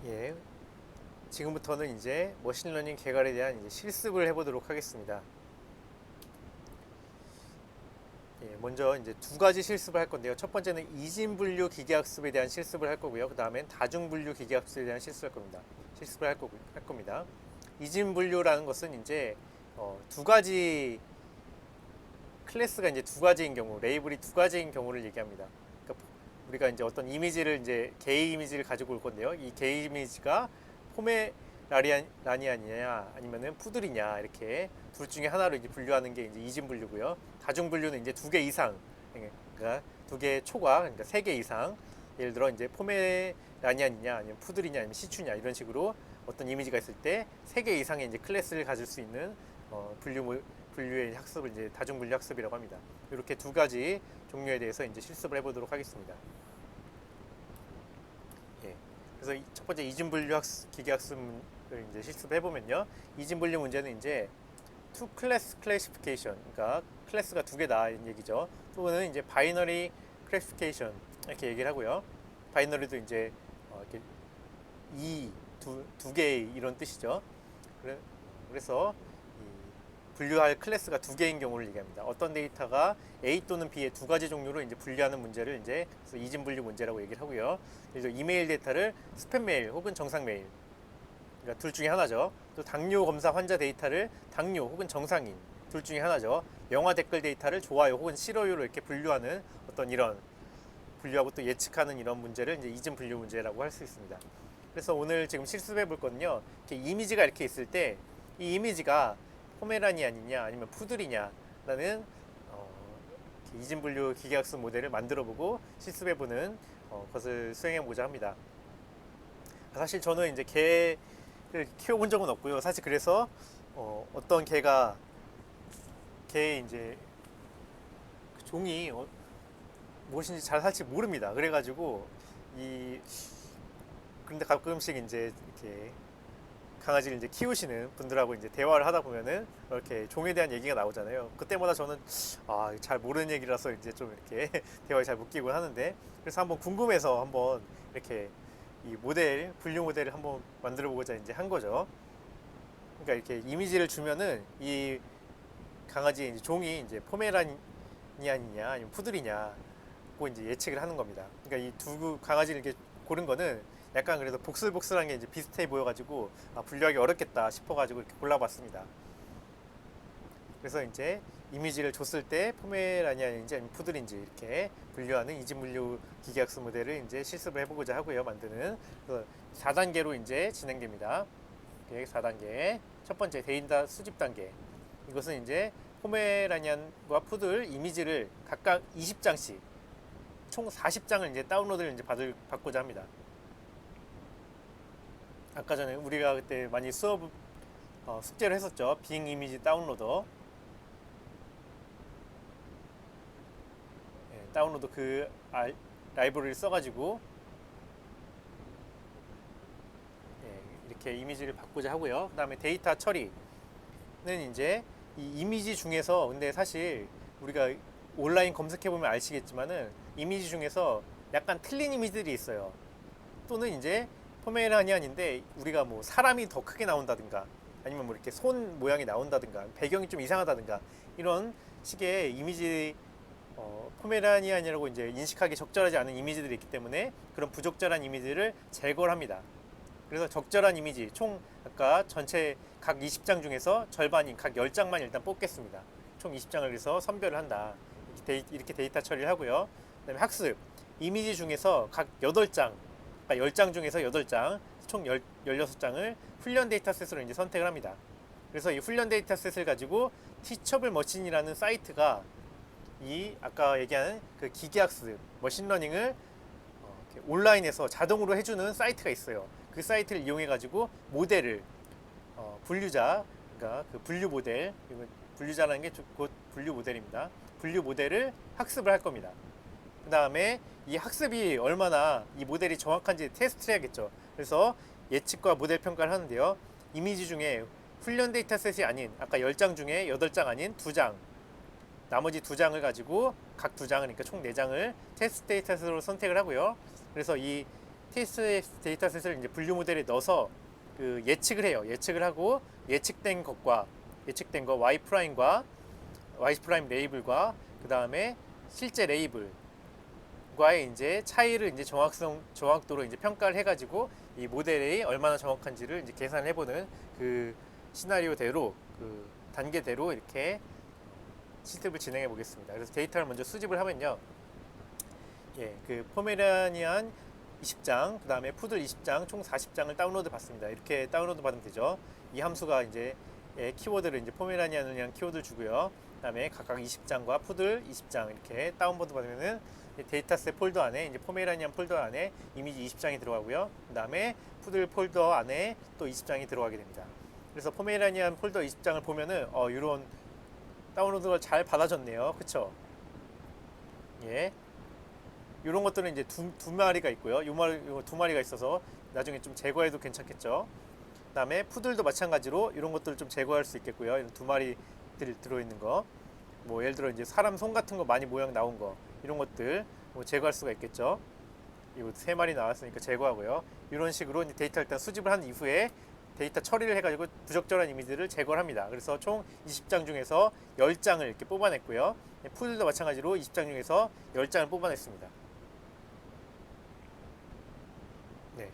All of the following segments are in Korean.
예, 지금부터는 이제 머신러닝 개발에 대한 이제 실습을 해보도록 하겠습니다. 예, 먼저 이제 두 가지 실습을 할 건데요. 첫 번째는 이진분류 기계학습에 대한 실습을 할 거고요. 그 다음엔 다중분류 기계학습에 대한 실습을 할 겁니다. 할 겁니다. 이진분류라는 것은 이제 두 가지 클래스가 이제 두 가지인 경우, 레이블이 두 가지인 경우를 얘기합니다. 그러니까 우리가 이제 어떤 이미지를 이제 게이 이미지를 가지고 올 건데요. 이 게이 이미지가 포메라니안이냐 아니면은 푸들이냐 이렇게 둘 중에 하나로 이제 분류하는 게 이제 이진 분류고요. 다중 분류는 이제 두 개 이상, 그러니까 두 개의 초과, 그러니까 세 개 이상. 예를 들어 이제 포메라니안이냐 아니면 푸들이냐 아니면 시추냐 이런 식으로 어떤 이미지가 있을 때 세 개 이상의 이제 클래스를 가질 수 있는 분류의 학습을 이제 다중 분류 학습이라고 합니다. 이렇게 두 가지 종류에 대해서 이제 실습을 해보도록 하겠습니다. 예. 그래서 첫 번째 이진분류 기계학습을 이제 실습해 보면요. 이진분류 문제는 이제 투 클래스 클래시피케이션, 그러니까 클래스가 두 개다 이런 얘기죠. 또는 이제 바이너리 클래시피케이션 이렇게 얘기를 하고요. 바이너리도 이제 이렇게 두 개의 이런 뜻이죠. 그래서 분류할 클래스가 두 개인 경우를 얘기합니다. 어떤 데이터가 A 또는 B의 두 가지 종류로 이제 분류하는 문제를 이제 그래서 이진 분류 문제라고 얘기를 하고요. 그래서 이메일 데이터를 스팸 메일 혹은 정상 메일, 그러니까 둘 중에 하나죠. 또 당뇨 검사 환자 데이터를 당뇨 혹은 정상인 둘 중에 하나죠. 영화 댓글 데이터를 좋아요 혹은 싫어요로 이렇게 분류하는 어떤 이런 분류하고 또 예측하는 이런 문제를 이제 이진 분류 문제라고 할 수 있습니다. 그래서 오늘 지금 실습해 볼 거는요. 이렇게 이미지가 이렇게 있을 때 이 이미지가 포메라니안이냐 아니면 푸들이냐라는 이진 분류 기계학습 모델을 만들어 보고 실습해 보는 것을 수행해 보자 합니다. 사실 저는 이제 개를 키워본 적은 없고요. 사실 그래서 어떤 개의 이제 그 종이 무엇인지 잘 사실 모릅니다. 그래가지고 그런데 가끔씩 이제 이렇게 강아지를 이제 키우시는 분들하고 이제 대화를 하다 보면은 이렇게 종에 대한 얘기가 나오잖아요. 그때마다 저는 잘 모르는 얘기라서 이제 좀 이렇게 대화에 잘 못 끼곤 하는데, 그래서 한번 궁금해서 한번 이렇게 이 분류 모델을 한번 만들어 보고자 이제 한 거죠. 그러니까 이렇게 이미지를 주면은 이 강아지 종이 이제 포메라니안이냐 아니면 푸들이냐고 이제 예측을 하는 겁니다. 그러니까 이 두 강아지를 이렇게 고른 거는 약간 그래도 복슬복슬한 게 이제 비슷해 보여가지고 분류하기 어렵겠다 싶어가지고 이렇게 골라봤습니다. 그래서 이제 이미지를 줬을 때 포메라니안인지 아니면 푸들인지 이렇게 분류하는 이진분류 기계학습 모델을 이제 실습을 해보고자 하고요. 만드는. 그래서 4단계로 이제 진행됩니다. 4단계. 첫 번째 데이터 수집 단계. 이것은 이제 포메라니안과 푸들 이미지를 각각 20장씩 총 40장을 이제 다운로드를 이제 받고자 합니다. 아까 전에 우리가 그때 많이 숙제를 했었죠. 빙 이미지 다운로더. 다운로드 라이브러리를 써가지고 이렇게 이미지를 받고자 하고요. 그 다음에 데이터 처리는 이제 이 이미지 중에서, 근데 사실 우리가 온라인 검색해보면 아시겠지만은 이미지 중에서 약간 틀린 이미지들이 있어요. 또는 이제 포메라니안인데 우리가 뭐 사람이 더 크게 나온다든가 아니면 뭐 이렇게 손 모양이 나온다든가 배경이 좀 이상하다든가 이런 식의 이미지, 포메라니안이라고 이제 인식하기 적절하지 않은 이미지들이 있기 때문에 그런 부적절한 이미지를 제거를 합니다. 그래서 적절한 이미지 총 아까 전체 각 20장 중에서 절반인 각 10장만 일단 뽑겠습니다. 총 20장을 그래서 선별을 한다. 이렇게 데이터 처리를 하고요. 그 다음에 학습 이미지 중에서 각 8장, 그러니까 10장 중에서 8장 총 16장을 훈련 데이터셋으로 이제 선택을 합니다. 그래서 이 훈련 데이터셋을 가지고 티처블 머신이라는 사이트가 이 아까 얘기한 그 기계학습 머신러닝을 온라인에서 자동으로 해주는 사이트가 있어요. 그 사이트를 이용해 가지고 모델을 분류자, 그러니까 그 분류 모델, 분류자라는 게 곧 분류 모델입니다. 분류 모델을 학습을 할 겁니다. 그 다음에 이 학습이 얼마나 이 모델이 정확한지 테스트를 해야겠죠. 그래서 예측과 모델 평가를 하는데요. 이미지 중에 훈련 데이터셋이 아닌 아까 10장 중에 8장 아닌 2장, 나머지 2장을 가지고 각 2장을, 그러니까 총 4장을 테스트 데이터셋으로 선택을 하고요. 그래서 이 TSS 데이터셋을 이제 분류 모델에 넣어서 그 예측을 해요. 예측을 하고 예측된 거 Y 프라임과 Y 프라임 레이블과 그 다음에 실제 레이블과의 이제 차이를 이제 정확도로 이제 평가를 해가지고 이 모델이 얼마나 정확한지를 이제 계산을 해보는 그 시나리오대로 그 단계대로 이렇게 실습을 진행해 보겠습니다. 그래서 데이터를 먼저 수집을 하면요. 예, 그 포메라니안 20장, 그 다음에 푸들 20장, 총 40장을 다운로드 받습니다. 이렇게 다운로드 받으면 되죠. 이 함수가 이제 키워드를 이제 포메라니안을 위한 키워드를 주고요. 그 다음에 각각 20장과 푸들 20장 이렇게 다운로드 받으면은 데이터셋 폴더 안에 이제 포메라니안 폴더 안에 이미지 20장이 들어가고요. 그 다음에 푸들 폴더 안에 또 20장이 들어가게 됩니다. 그래서 포메라니안 폴더 20장을 보면은 이런 다운로드가 잘 받아졌네요. 그쵸? 예. 이런 것들은 이제 두 마리가 있고요. 요 두 마리가 있어서 나중에 좀 제거해도 괜찮겠죠. 그 다음에 푸들도 마찬가지로 이런 것들을 좀 제거할 수 있겠고요. 이런 두 마리들 들어있는 거. 뭐 예를 들어 이제 사람 손 같은 거 많이 모양 나온 거. 이런 것들 뭐 제거할 수가 있겠죠. 이거 세 마리 나왔으니까 제거하고요. 이런 식으로 이제 데이터 일단 수집을 한 이후에 데이터 처리를 해가지고 부적절한 이미지를 제거를 합니다. 그래서 총 20장 중에서 10장을 이렇게 뽑아냈고요. 푸들도 마찬가지로 20장 중에서 10장을 뽑아냈습니다. 네.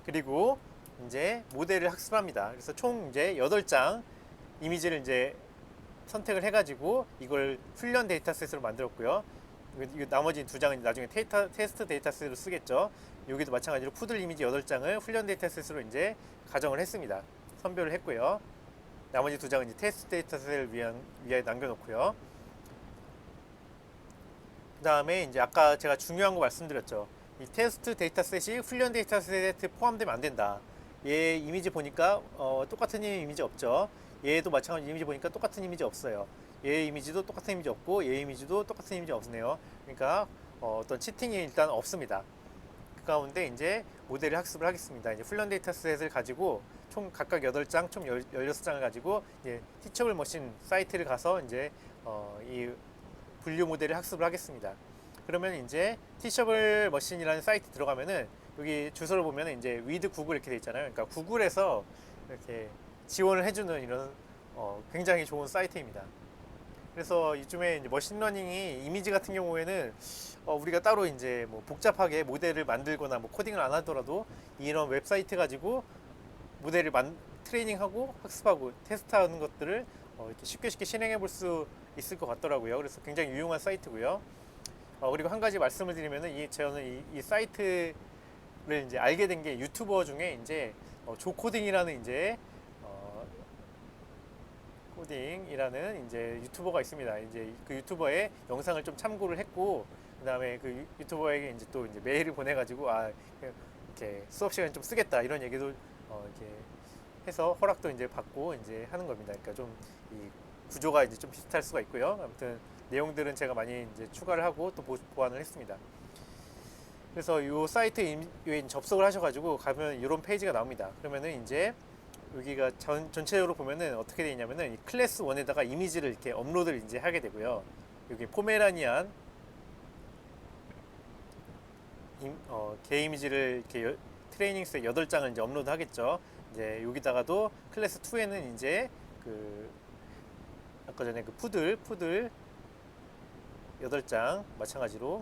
그리고 이제 모델을 학습합니다. 그래서 총 이제 8장 이미지를 이제 선택을 해가지고 이걸 훈련 데이터셋으로 만들었고요. 나머지 두 장은 나중에 테스트 데이터셋으로 쓰겠죠. 여기도 마찬가지로 푸들 이미지 8장을 훈련 데이터셋으로 이제 가정을 했습니다. 선별을 했고요. 나머지 두 장은 이제 테스트 데이터셋을 위에 남겨놓고요. 그 다음에 이제 아까 제가 중요한 거 말씀드렸죠. 이 테스트 데이터셋이 훈련 데이터셋에 포함되면 안 된다. 얘 이미지 보니까 똑같은 이미지 없죠. 얘도 마찬가지 이미지 보니까 똑같은 이미지 없어요. 얘 이미지도 똑같은 이미지 없고 얘 이미지도 똑같은 이미지 없네요. 그러니까 어떤 치팅이 일단 없습니다. 그 가운데 이제 모델을 학습을 하겠습니다. 이제 훈련 데이터셋을 가지고 총 각각 8장, 총 16장을 가지고 이제 티처블 머신 사이트를 가서 이제 이 분류 모델을 학습을 하겠습니다. 그러면 이제 티처블 머신이라는 사이트 들어가면은 여기 주소를 보면 이제 위드 구글 이렇게 돼 있잖아요. 그러니까 구글에서 이렇게 지원을 해주는 이런 굉장히 좋은 사이트입니다. 그래서 이쯤에 이제 머신러닝이 이미지 같은 경우에는 우리가 따로 이제 뭐 복잡하게 모델을 만들거나 뭐 코딩을 안 하더라도 이런 웹사이트 가지고 모델을 트레이닝하고 학습하고 테스트하는 것들을 이렇게 쉽게 실행해 볼 수 있을 것 같더라고요. 그래서 굉장히 유용한 사이트고요. 그리고 한 가지 말씀을 드리면은 저는 이 사이트를 이제 알게 된 게 유튜버 중에 이제 조코딩이라는 이제 코딩이라는 이제 유튜버가 있습니다. 이제 그 유튜버의 영상을 좀 참고를 했고, 그 다음에 그 유튜버에게 이제 또 이제 메일을 보내가지고 이렇게 수업 시간에 좀 쓰겠다 이런 얘기도 이렇게 해서 허락도 이제 받고 이제 하는 겁니다. 그러니까 좀 이 구조가 이제 좀 비슷할 수가 있고요. 아무튼 내용들은 제가 많이 이제 추가를 하고 또 보완을 했습니다. 그래서 이 사이트에 접속을 하셔가지고 가면 이런 페이지가 나옵니다. 그러면은 이제 여기가 전체적으로 보면은 어떻게 되어 있냐면은 이 클래스 1에다가 이미지를 이렇게 업로드를 이제 하게 되고요. 여기 포메라니안 개 이미지를 이렇게 트레이닝셋 8장을 이제 업로드 하겠죠. 이제 여기다가도 클래스 2에는 이제 그 아까 전에 그 푸들 8장 마찬가지로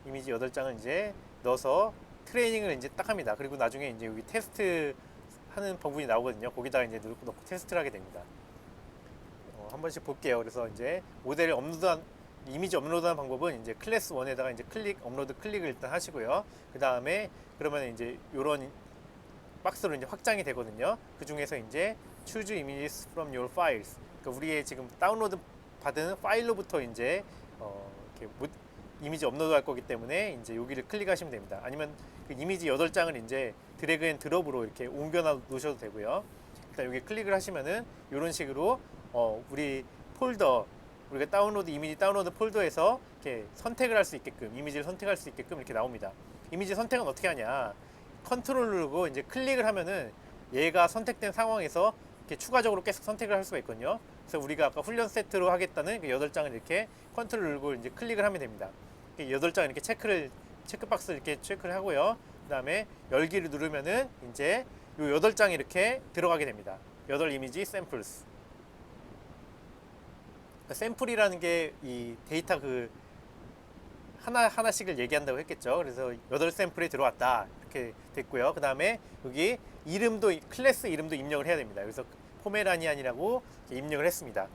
이미지 8장을 이제 넣어서 트레이닝을 이제 딱 합니다. 그리고 나중에 이제 여기 테스트 하는 부분이 나오거든요. 거기다가 이제 넣고 테스트를 하게 됩니다. 한 번씩 볼게요. 그래서 이제 모델을 이미지 업로드하는 방법은 이제 클래스 1에다가 이제 업로드 클릭을 일단 하시고요. 그 다음에 그러면 이제 이런 박스로 이제 확장이 되거든요. 그 중에서 이제 choose images from your files. 그러니까 우리의 지금 다운로드 받은 파일로부터 이제 이렇게 이미지 업로드할 거기 때문에 이제 여기를 클릭하시면 됩니다. 아니면 그 이미지 8장을 이제 드래그 앤 드롭으로 이렇게 옮겨 놓으셔도 되고요. 일단 여기 클릭을 하시면은 이런 식으로 우리 폴더 우리가 이미지 다운로드 폴더에서 이렇게 선택을 할 수 있게끔 이미지를 선택할 수 있게끔 이렇게 나옵니다. 이미지 선택은 어떻게 하냐? 컨트롤 누르고 이제 클릭을 하면은 얘가 선택된 상황에서 이렇게 추가적으로 계속 선택을 할 수가 있거든요. 그래서 우리가 아까 훈련 세트로 하겠다는 그 8장을 이렇게 컨트롤 누르고 이제 클릭을 하면 됩니다. 8장 이렇게 체크를 체크박스 이렇게 체크를 하고요. 그 다음에 열기를 누르면은 이제 요 8장이 이렇게 들어가게 됩니다. 8 이미지 샘플스. 그러니까 샘플이라는 게 이 데이터 그 하나씩을 얘기한다고 했겠죠. 그래서 8샘플이 들어왔다. 이렇게 됐고요. 그 다음에 여기 이름도, 클래스 이름도 입력을 해야 됩니다. 그래서 포메라니안이라고 입력을 했습니다.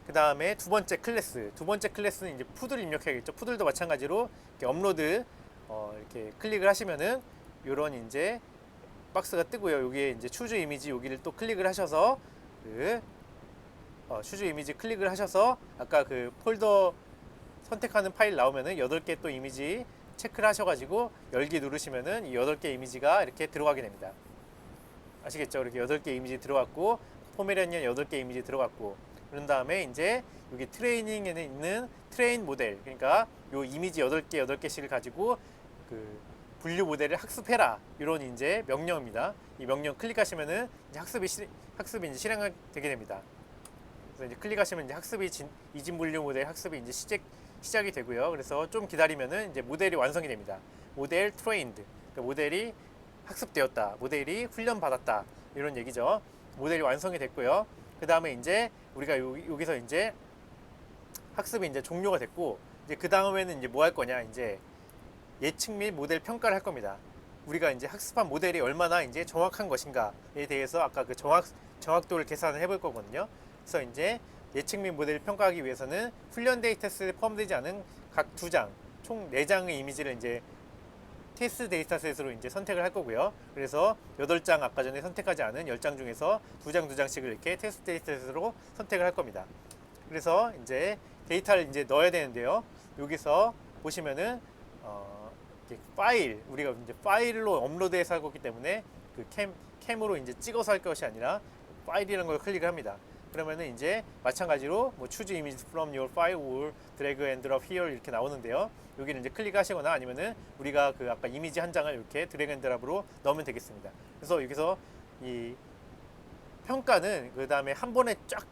그 다음에 두 번째 클래스는 이제 푸들 입력해야겠죠. 푸들도 마찬가지로 이렇게 업로드 이렇게 클릭을 하시면은 요런 이제 박스가 뜨고요. 여기에 이제 추즈 이미지 여기를 또 클릭을 하셔서 추즈 이미지 클릭을 하셔서 아까 그 폴더 선택하는 파일 나오면은 8개 또 이미지 체크를 하셔가지고 열기 누르시면은 이 8개 이미지가 이렇게 들어가게 됩니다. 아시겠죠? 이렇게 8개 이미지 들어갔고 포메라니안 8개 이미지 들어갔고 그런 다음에 이제 여기 트레이닝에는 있는 트레인 모델, 그러니까 요 이미지 8개씩을 가지고 그 분류 모델을 학습해라, 이런 이제 명령입니다. 이 명령 클릭하시면은 이제 학습이 이제 실행되게 됩니다. 그래서 이제 클릭하시면 이제 학습이 이진 분류 모델 학습이 이제 시작이 되고요. 그래서 좀 기다리면은 이제 모델이 완성이 됩니다. 모델 트레인드, 그러니까 모델이 학습되었다, 모델이 훈련받았다, 이런 얘기죠. 모델이 완성이 됐고요. 그 다음에 이제 우리가 여기서 이제 학습이 이제 종료가 됐고, 이제 그 다음에는 이제 뭐 할 거냐, 이제 예측 및 모델 평가를 할 겁니다. 우리가 이제 학습한 모델이 얼마나 이제 정확한 것인가에 대해서 아까 그 정확도를 계산을 해볼 거거든요. 그래서 이제 예측 및 모델 평가하기 위해서는 훈련 데이터셋에 포함되지 않은 각 2장, 총 4장의 이미지를 이제 테스트 데이터셋으로 이제 선택을 할 거고요. 그래서 8장 아까 전에 선택하지 않은 10장 중에서 2장씩을 이렇게 테스트 데이터셋으로 선택을 할 겁니다. 그래서 이제 데이터를 이제 넣어야 되는데요. 여기서 보시면은 파일, 우리가 이제 파일로 업로드해서 할 거기 때문에 그 캠으로 이제 찍어서 할 것이 아니라 파일이라는 걸 클릭을 합니다. 그러면은 이제 마찬가지로 뭐 choose image from your file or drag and drop here 이렇게 나오는데요. 여기를 이제 클릭하시거나 아니면은 우리가 그 아까 이미지 한 장을 이렇게 드래그 앤 드랍으로 넣으면 되겠습니다. 그래서 여기서 이 평가는 그 다음에 한 번에 쫙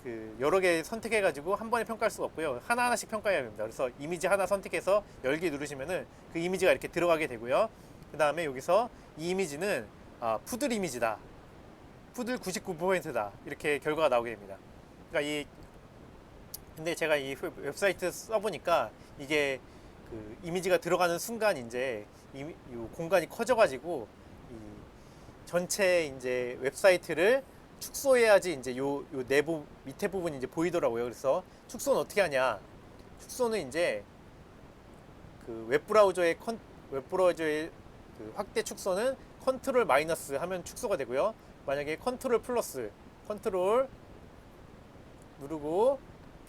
그 여러 개 선택해 가지고 한 번에 평가할 수가 없고요. 하나하나씩 평가해야 됩니다. 그래서 이미지 하나 선택해서 열기 누르시면은 그 이미지가 이렇게 들어가게 되고요. 그 다음에 여기서 이 이미지는 푸들 이미지다, 푸들 99%다, 이렇게 결과가 나오게 됩니다. 그러니까 근데 제가 이 웹사이트 써보니까 이게 그 이미지가 들어가는 순간 이제 이 공간이 커져가지고 이 전체 이제 웹사이트를 축소해야지 이제 요 내부 밑에 부분이 이제 보이더라고요. 그래서 축소는 어떻게 하냐? 축소는 이제 그 웹브라우저의 그 확대 축소는 컨트롤 마이너스 하면 축소가 되고요. 만약에 컨트롤 플러스, 컨트롤 누르고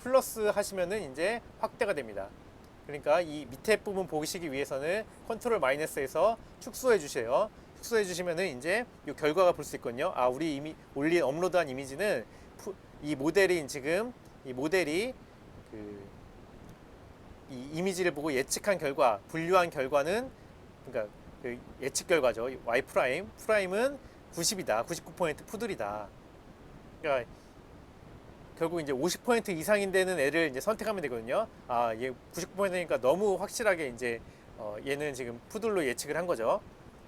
플러스 하시면은 이제 확대가 됩니다. 그러니까 이 밑에 부분 보시기 위해서는 컨트롤 마이너스에서 축소해 주세요. 축소해 주시면은 이제 이 결과가 볼 수 있거든요. 우리 이미 업로드한 이미지는 이 모델이 지금 이 모델이 이 이미지를 보고 예측한 결과, 분류한 결과는 그러니까 그 예측 결과죠. Y 프라임은 90이다, 99% 푸들이다. 그러니까 결국 이제 50% 이상인 데는 애를 이제 선택하면 되거든요. 얘 99%니까 너무 확실하게 이제 얘는 지금 푸들로 예측을 한 거죠.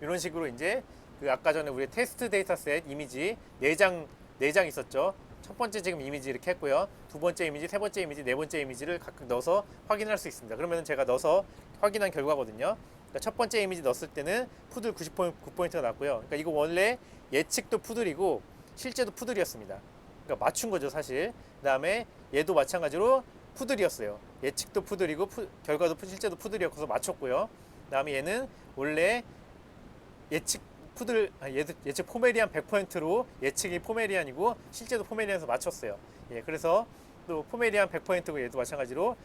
이런 식으로 이제 그 아까 전에 우리 테스트 데이터셋 이미지 4장 있었죠. 첫 번째 지금 이미지 이렇게 했고요. 두 번째 이미지, 세 번째 이미지, 네 번째 이미지를 각각 넣어서 확인할 수 있습니다. 그러면 제가 넣어서 확인한 결과거든요. 그러니까 첫 번째 이미지 넣었을 때는 푸들 99%가 났고요. 그러니까 이거 원래 예측도 푸들이고 실제도 푸들이었습니다. 그러니까 맞춘 거죠, 사실. 그 다음에 얘도 마찬가지로 푸들이었어요. 예측도 푸들이고 결과도 실제도 푸들이었어서 맞췄고요. 그 다음에 얘는 원래 예측 예측 포메리안 100%로 예측이 포메리안이고 실제도 포메리안에서 맞췄어요. 예, 그래서 또 포메리안 100%고 얘도 마찬가지로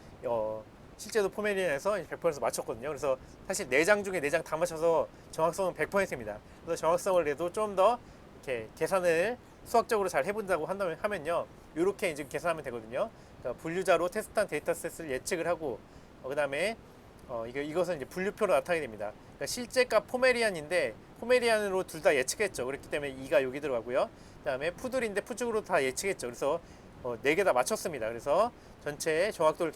실제도 포메리안에서 100%에서 맞췄거든요. 그래서 사실 4장 중에 4장 다 맞춰서 정확성은 100%입니다. 그래서 정확성을 그래도 좀 더 이렇게 계산을 수학적으로 잘 해본다고 하면요, 이렇게 이제 계산하면 되거든요. 그러니까 분류자로 테스트한 데이터셋을 예측을 하고, 그 다음에 이것은 이제 분류표로 나타나게 됩니다. 그러니까 실제값 포메리안인데 포메리안으로 둘 다 예측했죠. 그렇기 때문에 2가 여기 들어가고요. 그 다음에 푸들인데 푸죽으로 다 예측했죠. 그래서 4개 다 맞췄습니다. 그래서 전체 정확도를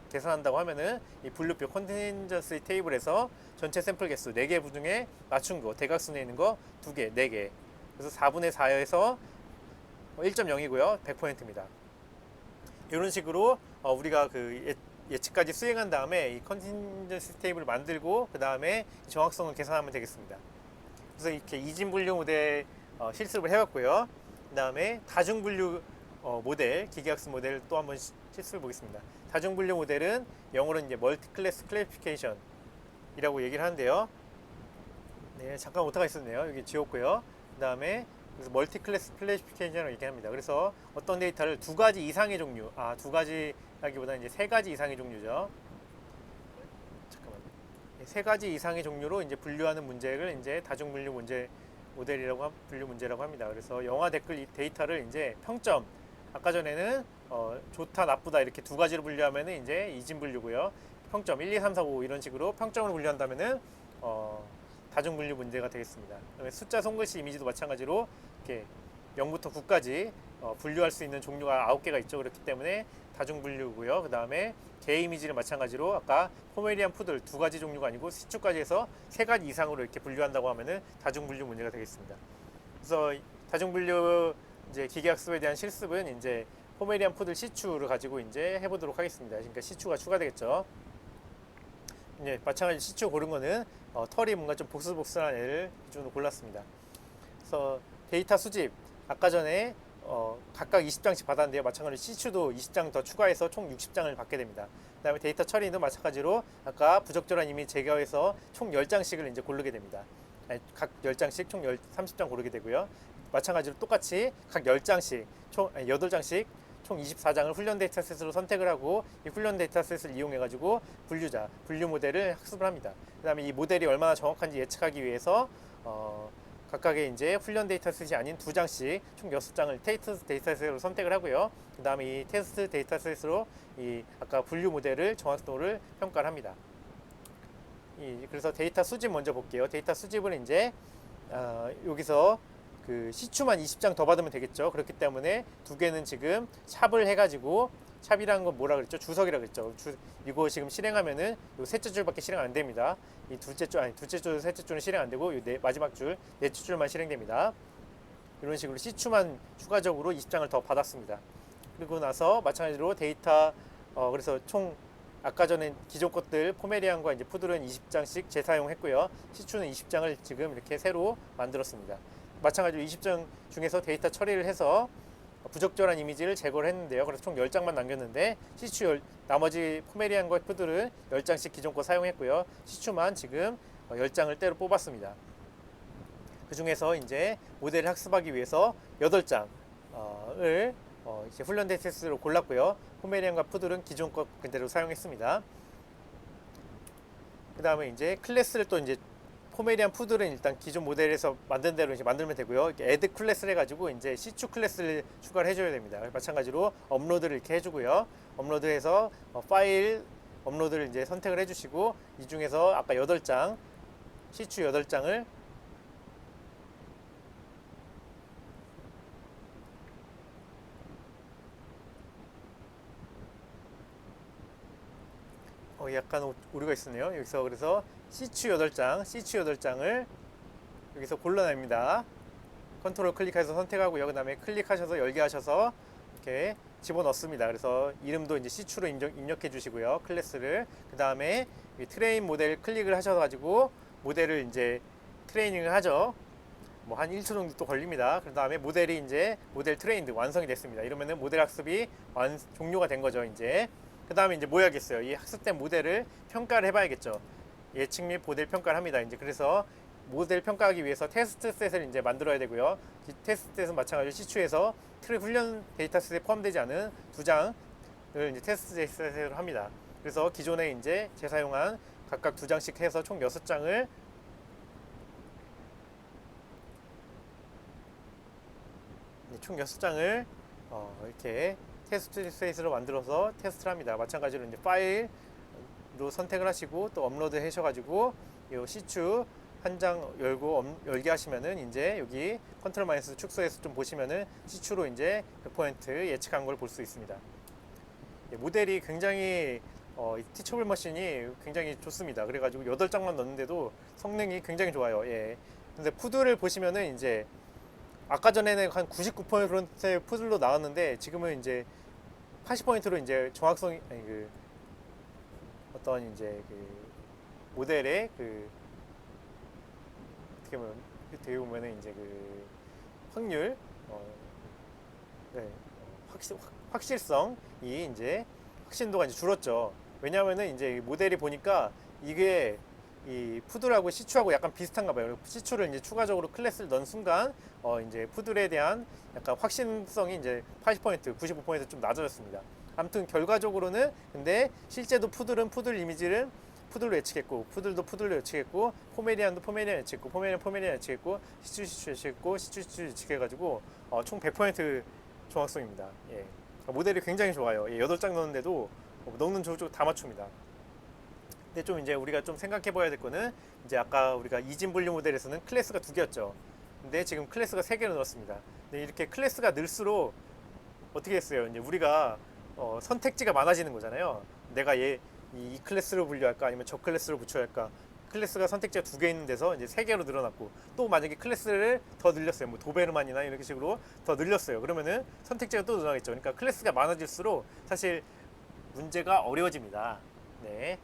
계산한다고 하면은 이 분류표 컨틴전시 테이블에서 전체 샘플 개수 4개 중에 맞춘 거, 대각선에 있는 거 2개, 4개. 그래서 4분의 4에서 1.0이고요. 100%입니다. 이런 식으로 우리가 그 예측까지 수행한 다음에 이 컨틴전시 테이블을 만들고 그 다음에 정확성을 계산하면 되겠습니다. 그래서 이렇게 이진 분류 모델 실습을 해봤고요. 그 다음에 다중 분류 모델, 기계학습 모델 또 한번 실습을 보겠습니다. 다중 분류 모델은 영어로는 이제 멀티 클래스 클래시피케이션이라고 얘기를 하는데요. 네, 잠깐 오타가 있었네요. 여기 지웠고요. 그 다음에 그래서 멀티 클래스 클래시피케이션을 얘기합니다. 그래서 어떤 데이터를 2가지 이상의 종류, 2가지라기보다는 이제 3가지 이상의 종류죠. 잠깐만. 3가지 이상의 종류로 이제 분류하는 문제를 이제 다중 분류 모델이라고 분류 문제라고 합니다. 그래서 영화 댓글 데이터를 이제 평점, 아까 전에는 좋다, 나쁘다 이렇게 2가지로 분류하면은 이제 이진 분류고요. 평점 1, 2, 3, 4, 5 이런 식으로 평점으로 분류한다면은 다중 분류 문제가 되겠습니다. 그다음에 숫자, 손글씨, 이미지도 마찬가지로 이렇게 0부터 9까지 분류할 수 있는 종류가 9개가 있죠. 그렇기 때문에 다중 분류고요. 그 다음에 개 이미지를 마찬가지로 아까 포메리안 푸들 2가지 종류가 아니고 시추까지 해서 3가지 이상으로 이렇게 분류한다고 하면은 다중 분류 문제가 되겠습니다. 그래서 다중 분류 이제 기계학습에 대한 실습은 이제 포메리안 푸들 시추를 가지고 이제 해보도록 하겠습니다. 그러니까 시추가 추가되겠죠. 이제 마찬가지로 시추 고른 거는 털이 뭔가 좀 복슬복슬한 애를 기준으로 골랐습니다. 그래서 데이터 수집 아까 전에 각각 20장씩 받았는데요. 마찬가지로 시추도 20장 더 추가해서 총 60장을 받게 됩니다. 그 다음에 데이터 처리도 마찬가지로 아까 부적절한 이미지 제거해서 총 10장씩을 이제 고르게 됩니다. 각 10장씩 총 30장 고르게 되고요. 마찬가지로 똑같이 각 10장씩 총 8장씩 총 24장을 훈련 데이터셋으로 선택을 하고 이 훈련 데이터셋을 이용해 가지고 분류 모델을 학습을 합니다. 그 다음에 이 모델이 얼마나 정확한지 예측하기 위해서 각각의 이제 훈련 데이터셋이 아닌 2장씩 총 6장을 테스트 데이터셋으로 선택을 하고요. 그 다음에 이 테스트 데이터셋으로 이 아까 분류 모델을 정확도를 평가를 합니다. 그래서 데이터 수집 먼저 볼게요. 데이터 수집은 이제 여기서 그 시추만 20장 더 받으면 되겠죠. 그렇기 때문에 2개는 지금 샵을 해가지고 샵이라는 건 뭐라 그랬죠? 주석이라 그랬죠. 이거 지금 실행하면은 요 셋째 줄밖에 실행 안 됩니다. 이 둘째 줄, 셋째 줄은 실행 안 되고 요 마지막 줄, 넷째 줄만 실행됩니다. 이런 식으로 시추만 추가적으로 20장을 더 받았습니다. 그리고 나서 마찬가지로 데이터 그래서 총 아까 전에 기존 것들 포메리안과 이제 푸들은 20장씩 재사용했고요. 시추는 20장을 지금 이렇게 새로 만들었습니다. 마찬가지로 20장 중에서 데이터 처리를 해서 부적절한 이미지를 제거를 했는데요. 그래서 총 10장만 남겼는데 나머지 포메리안과 푸들은 10장씩 기존 거 사용했고요. 시추만 지금 10장을 때로 뽑았습니다. 그 중에서 이제 모델을 학습하기 위해서 8장을 이제 훈련 데이터셋으로 골랐고요. 포메리안과 푸들은 기존 것 그대로 사용했습니다. 그 다음에 이제 클래스를 또 이제 포메리안 푸들은 일단 기존 모델에서 만든 대로 이제 만들면 되고요. 애드 클래스를 해가지고 이제 시추 클래스를 추가를 해줘야 됩니다. 마찬가지로 업로드를 이렇게 해주고요. 업로드해서 파일 업로드를 이제 선택을 해주시고 이 중에서 아까 8장 시추 8장을 약간 오류가 있었네요. 여기서 그래서 시추 8장을 여기서 골라냅니다. 컨트롤 클릭해서 선택하고요. 그 다음에 클릭하셔서 열게 하셔서 이렇게 집어넣습니다. 그래서 이름도 이제 시추로 입력해 주시고요. 클래스를. 그 다음에 트레인 모델 클릭을 하셔서 가지고 모델을 이제 트레이닝을 하죠. 뭐 한 1초 정도 또 걸립니다. 그 다음에 모델이 이제 모델 트레인드 완성이 됐습니다. 이러면은 모델 학습이 종료가 된 거죠. 이제. 그 다음에 이제 뭐 해야겠어요? 이 학습된 모델을 평가를 해봐야겠죠. 예측 및 모델 평가를 합니다. 이제 그래서 모델 평가하기 위해서 테스트 셋을 이제 만들어야 되고요. 이 테스트 셋은 마찬가지로 시추에서 훈련 데이터셋에 포함되지 않은 2장을 이제 테스트 셋으로 합니다. 그래서 기존에 이제 재사용한 각각 2장씩 해서 총 6장을 이렇게 테스트 셋으로 만들어서 테스트를 합니다. 마찬가지로 이제 파일로 선택을 하시고 또 업로드 하셔가지고 이 시추 한 장 열게 하시면은 이제 여기 컨트롤 마이너스 축소해서 좀 보시면은 시추로 이제 100% 예측한 걸 볼 수 있습니다. 예, 모델이 굉장히 이 티처블 머신이 굉장히 좋습니다. 그래가지고 8장만 넣는데도 성능이 굉장히 좋아요. 예. 근데 푸드를 보시면은 이제 아까 전에는 한 99%의 푸들로 나왔는데 지금은 이제 80%로 이제 정확성이 아니 그 어떤 이제 그 모델의 그 어떻게 보면은 이제 그 확률 네, 확실성이 이제 확신도가 이제 줄었죠. 왜냐하면은 이제 모델이 보니까 이게 이 푸들하고 시추하고 약간 비슷한가 봐요. 시추를 이제 추가적으로 클래스를 넣은 순간 이제 푸들에 대한 약간 확신성이 이제 80%, 95%좀 낮아졌습니다. 아무튼 결과적으로는 근데 실제도 푸들은 푸들 이미지를 푸들로 예측했고, 푸들도 푸들로 예측했고, 포메리안도 포메리안 예측했고, 포메리안 예측했고, 시추 예측했고, 시추 예측해가지고 총 100% 정확성입니다. 예. 모델이 굉장히 좋아요. 예, 8장 넣는데도 넣는 조쪽 다 맞춥니다. 근데 좀 이제 우리가 좀 생각해 봐야 될 거는 이제 아까 우리가 이진 분류 모델에서는 클래스가 2개였죠. 근데 지금 클래스가 3개로 늘었습니다. 근데 이렇게 클래스가 늘수록 어떻게 했어요? 이제 우리가 선택지가 많아지는 거잖아요. 내가 이 클래스로 분류할까 아니면 저 클래스로 붙여야 할까? 클래스가 선택지가 2개 있는 데서 이제 3개로 늘어났고 또 만약에 클래스를 더 늘렸어요. 뭐 도베르만이나 이런 식으로 더 늘렸어요. 그러면은 선택지가 또 늘어나겠죠. 그러니까 클래스가 많아질수록 사실 문제가 어려워집니다. 네.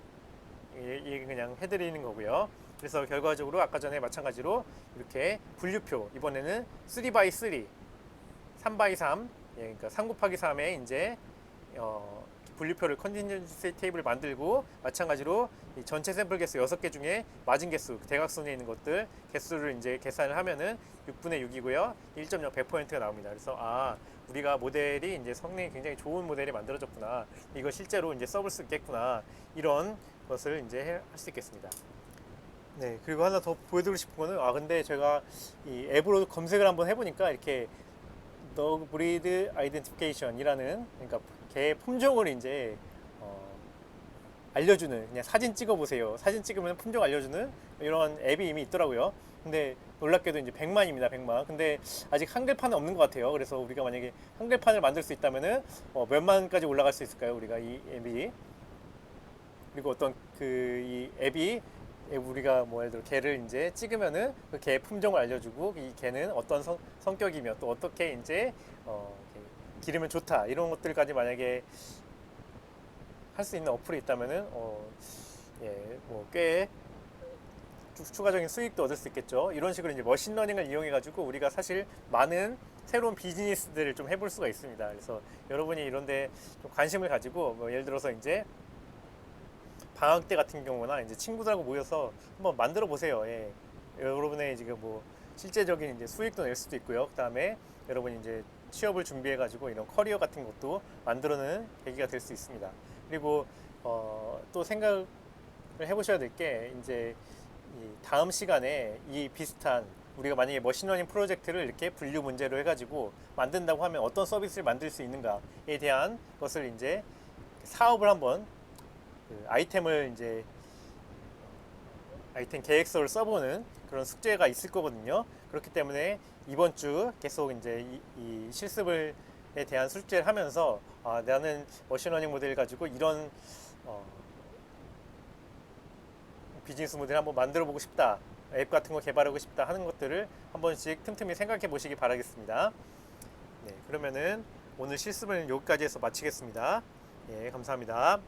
이게 그냥 해드리는 거고요. 그래서 결과적으로 아까 전에 마찬가지로 이렇게 분류표 이번에는 3x3 3x3 예, 그러니까 3 곱하기 3에 이제 분류표를 컨틴전시 테이블을 만들고 마찬가지로 이 전체 샘플 개수 6개 중에 맞은 개수 대각선에 있는 것들 개수를 이제 계산을 하면은 6분의 6이고요. 1.0 100%가 나옵니다. 그래서 우리가 모델이 이제 성능이 굉장히 좋은 모델이 만들어졌구나. 이거 실제로 이제 써볼 수 있겠구나. 이런 것을 이제 할 수 있겠습니다. 네, 그리고 하나 더 보여드리고 싶은 거는 근데 제가 이 앱으로 검색을 한번 해보니까 이렇게 Dog Breed Identification이라는 그러니까 개 품종을 이제 알려주는 그냥 사진 찍어보세요. 사진 찍으면 품종 알려주는 이런 앱이 이미 있더라고요. 근데 놀랍게도 이제 100만입니다. 100만. 근데 아직 한글판은 없는 것 같아요. 그래서 우리가 만약에 한글판을 만들 수 있다면은 몇만까지 올라갈 수 있을까요? 우리가 이 앱이 그리고 어떤 이 앱이 우리가 뭐 예를 들어 개를 이제 찍으면은 그 개 품종을 알려주고 이 개는 어떤 성격이며 또 어떻게 이제 기르면 좋다 이런 것들까지 만약에 할 수 있는 어플이 있다면은 예, 뭐 꽤 추가적인 수익도 얻을 수 있겠죠. 이런 식으로 이제 머신러닝을 이용해 가지고 우리가 사실 많은 새로운 비즈니스들을 좀 해볼 수가 있습니다. 그래서 여러분이 이런데 좀 관심을 가지고 뭐 예를 들어서 이제 방학 때 같은 경우나 이제 친구들하고 모여서 한번 만들어 보세요. 예. 여러분의 지금 뭐 실제적인 이제 수익도 낼 수도 있고요. 그 다음에 여러분이 이제 취업을 준비해 가지고 이런 커리어 같은 것도 만들어내는 계기가 될 수 있습니다. 그리고 또 생각을 해보셔야 될 게 이제 이 다음 시간에 이 비슷한 우리가 만약에 머신러닝 프로젝트를 이렇게 분류 문제로 해가지고 만든다고 하면 어떤 서비스를 만들 수 있는가에 대한 것을 이제 사업을 한번 아이템을 이제 아이템 계획서를 써보는 그런 숙제가 있을 거거든요. 그렇기 때문에 이번 주 계속 이제 이 실습에 대한 숙제를 하면서 나는 머신러닝 모델을 가지고 이런 비즈니스 모델을 한번 만들어 보고 싶다. 앱 같은 거 개발하고 싶다 하는 것들을 한 번씩 틈틈이 생각해 보시기 바라겠습니다. 네, 그러면은 오늘 실습을 여기까지 해서 마치겠습니다. 예, 감사합니다.